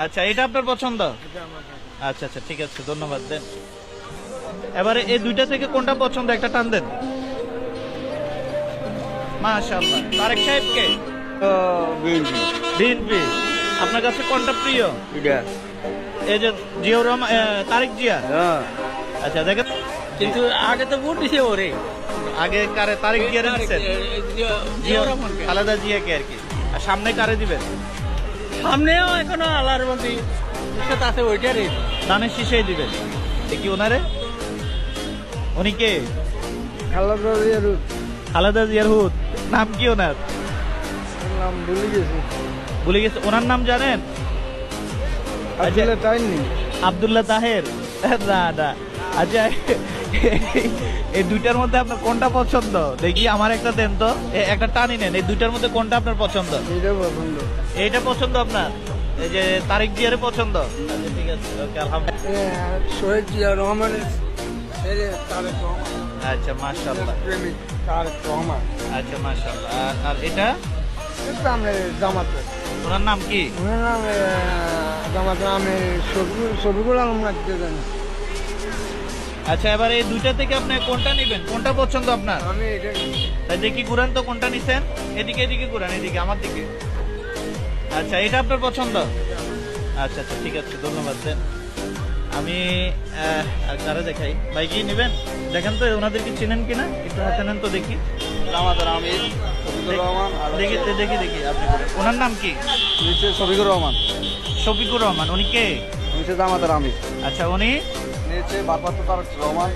আচ্ছা, এটা আপনার পছন্দ? আচ্ছা আচ্ছা, ঠিক আছে, ধন্যবাদ। দেন এবারে এই দুইটা থেকে কোনটা পছন্দ, একটা টান দেন। মাশাআল্লাহ। তারেক সাহেবকে বিএনপি আপনার কাছে কোনটা প্রিয়? এই যে জিয়াউর রহমান, তারেক জিয়া। আচ্ছা দেখেন, কিন্তু আগে তো ভোট দিছে ওরে, আগে কারে? তারেক জিয়ারে দিচ্ছেন? খালেদা জিয়াকে আর কি। আর সামনে কারে দিবেন? সামনেও এখনো আল্লাহর মধ্যে আছে ওইটারে দানের শীষেই দিবেন। দেখি ওনারে, উনি কে? খালেদা জিয়ার হুত। নাম কি ওনার? নাম ভুলে গেছি। ভুলে গেছে? ওনার নাম জানেন? আব্দুল্লাহ তাহের? না না। আচ্ছা, এই দুইটার মধ্যে আপনার কোনটা পছন্দ? দেখি আমার একটা দেন তো, একটা টানি নেন। এই দুইটার মধ্যে কোনটা আপনার পছন্দ? এটা পছন্দ। এইটা পছন্দ আপনার? এই যে তারেক জিয়ারে পছন্দ? আচ্ছা ঠিক আছে, ওকে, আলহামদুলিল্লাহ। শহীদ জিয়া রহমানের ছেলে তারেক রহমান। আচ্ছা মাশাআল্লাহ। প্রেমিক তারেক রহমান। আচ্ছা মাশাআল্লাহ। আর এটা? এটা আমরা জামাতের। ওনার নাম কি? ওনার নাম জামাতের আমি শফিকুল আলম রাখতে জানি। আচ্ছা, এবার এই দুইটা থেকে আপনি কোনটা নেবেন? কোনটা পছন্দ আপনার? আমি এটা তাই দেখি ঘুরান তো, কোনটা নিছেন? এদিকে এদিকে ঘুরান, এদিকে আমার দিকে। আচ্ছা, এটা আপনার পছন্দ? আচ্ছা আচ্ছা, ঠিক আছে, ধন্যবাদ। দেন আমি কারা দেখাই। ভাই কি নেবেন? দেখেন তো ওনাদেরকে চিনেন কিনা, একটু হাতে নেন তো দেখি। জামাতের আমি রহমান। দেখি দেখি দেখি আপনি বলেন। ওনার নাম কি? শফিকুর রহমান। শফিকুর রহমান। উনি কে? জামাতের আমি। আচ্ছা, উনি ভারপ্রাপ্ত তারেক রহমান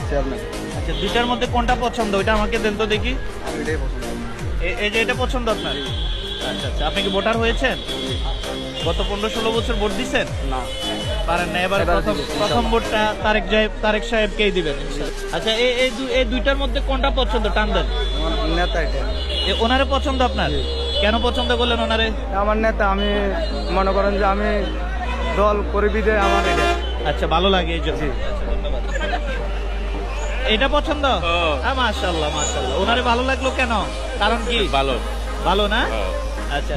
চেয়ারম্যান। আচ্ছা, দুইটার মধ্যে কোনটা পছন্দ ওইটা আমাকে দেন তো দেখি। আমি এটাই পছন্দ। এই যে এটা পছন্দ আপনার? আচ্ছা আচ্ছা, আপনি কি ভোটার হয়েছেন? গত 15-16 বছর ভোট দিচ্ছেন? না, পারেন না। এবার প্রথম ভোটটা তারেক সাহেবকেই দিবেন। আচ্ছা, এই দুইটার মধ্যে কোনটা পছন্দ? টান দেন। আমার নেতা এটা। ওনারে পছন্দ আপনার? কেন পছন্দ করলেন ওনারে? আমার নেতা, আমি মনে করেন যে আমি দল করি বিদে আমার এটা। আচ্ছা, ভালো লাগে এই জন্য। আচ্ছা, ধন্যবাদ। এটা পছন্দ? মাশাআল্লাহ মাশাআল্লাহ। ওনারে ভালো লাগলো কেন? কারণ কি? ভালো ভালো না? আচ্ছা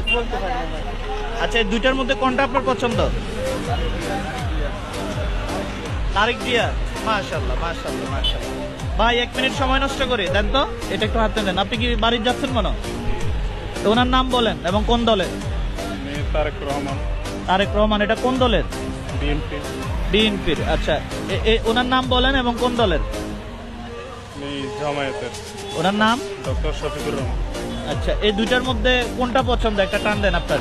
আচ্ছা, এই দুইটার মধ্যে কোনটা আপনার পছন্দ? তারেক জিয়া। মাশাআল্লাহ মাশাআল্লাহ মাশাআল্লাহ। ভাই 1 মিনিট সময় নষ্ট করে দেন তো, এটা একটু হাতে নেন। আপনি কি বাড়ি যাচ্ছেন মনে? তো ওনার নাম বলেন এবং কোন দলের? তারেক রহমান। তারেক রহমান, এটা কোন দলের? বিএনপি। বিএনপির। আচ্ছা, ওনার নাম বলেন এবং কোন দলের? জামায়াতের। ওনার নাম? ডক্টর শফিকুর রহমান। আচ্ছা, এই দুইটার মধ্যে কোনটা পছন্দ? একটা টান দেন আপনার।